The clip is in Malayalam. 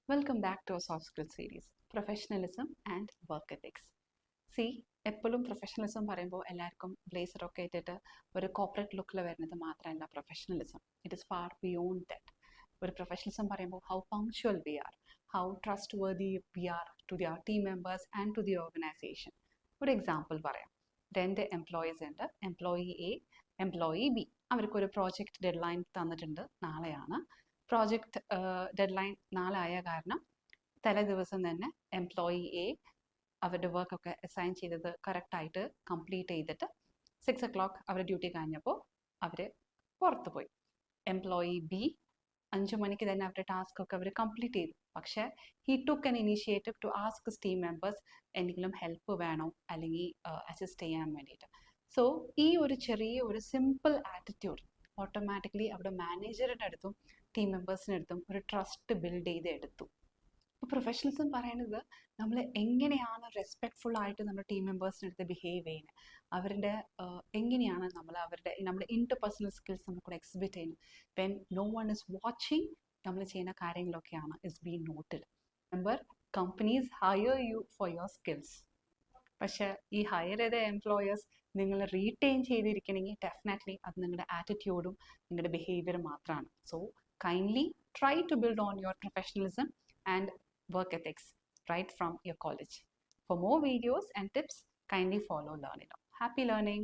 Welcome back to our soft skills series, Professionalism and Work Ethics. See, എപ്പോഴും പ്രൊഫഷണലിസം പറയുമ്പോൾ എല്ലാവർക്കും ബ്ലേസറൊക്കെ ഇട്ടിട്ട് ഒരു കോർപ്പറേറ്റ് ലുക്കിൽ വരുന്നത് മാത്രമല്ല professionalism. It is far beyond that. ഒരു പ്രൊഫഷണലിസം പറയുമ്പോൾ how punctual we are, how trustworthy we are to their team members and to the organization. ഒരു എക്സാമ്പിൾ പറയാം. രണ്ട് എംപ്ലോയീസ് ഉണ്ട്, എംപ്ലോയി എ, എംപ്ലോയി ബി. അവർക്കൊരു പ്രോജക്റ്റ് ഡെഡ് ലൈൻ തന്നിട്ടുണ്ട്, നാളെയാണ്. പ്രോജക്റ്റ് ഡെഡ് ലൈൻ നാളെ ആയ കാരണം തലേ ദിവസം തന്നെ എംപ്ലോയി എ അവരുടെ വർക്കൊക്കെ അസൈൻ ചെയ്തത് കറക്റ്റായിട്ട് കംപ്ലീറ്റ് ചെയ്തിട്ട് 6 o'clock അവരുടെ ഡ്യൂട്ടി കഴിഞ്ഞപ്പോൾ അവർ പുറത്ത് പോയി. എംപ്ലോയി ബി 5 മണിക്ക് തന്നെ അവരുടെ ടാസ്ക് ഒക്കെ അവർ കംപ്ലീറ്റ് ചെയ്തു. പക്ഷേ he took an initiative to ask team members എന്തെങ്കിലും ഹെൽപ്പ് വേണോ അല്ലെങ്കിൽ അസിസ്റ്റ് ചെയ്യാൻ വേണ്ടിയിട്ട്. സോ ഈ ഒരു ചെറിയ ഒരു സിമ്പിൾ ആറ്റിറ്റ്യൂഡ് ഓട്ടോമാറ്റിക്കലി അവിടെ മാനേജറുടെ അടുത്തും ടീം മെമ്പേഴ്സിൻ്റെ അടുത്തും ഒരു ട്രസ്റ്റ് ബിൽഡ് ചെയ്ത് എടുത്തു. ഇപ്പോൾ പ്രൊഫഷണലിസം പറയുന്നത് നമ്മൾ എങ്ങനെയാണ് റെസ്പെക്ട്ഫുൾ ആയിട്ട് നമ്മുടെ ടീം മെമ്പേഴ്സിൻ്റെ അടുത്ത് ബിഹേവ് ചെയ്യുന്നത്, അവരുടെ എങ്ങനെയാണ് നമ്മുടെ ഇന്റർപേഴ്സണൽ സ്കിൽസ് നമുക്കൂടെ എക്സിബിറ്റ് ചെയ്യുന്നത്. When no one is watching നമ്മൾ ചെയ്യുന്ന കാര്യങ്ങളൊക്കെയാണ് is been noted. Number companies hire you for your skills. പക്ഷേ ഈ ഹയർ ചെയ്ത എംപ്ലോയേഴ്സ് നിങ്ങൾ റീറ്റെയിൻ ചെയ്തിരിക്കണമെങ്കിൽ ഡെഫിനറ്റ്ലി അത് നിങ്ങളുടെ ആറ്റിറ്റ്യൂഡും നിങ്ങളുടെ ബിഹേവിയറും മാത്രമാണ്. So kindly try to build on your professionalism and work ethics right from your college. For more videos and tips, kindly follow Learn It All. Happy learning!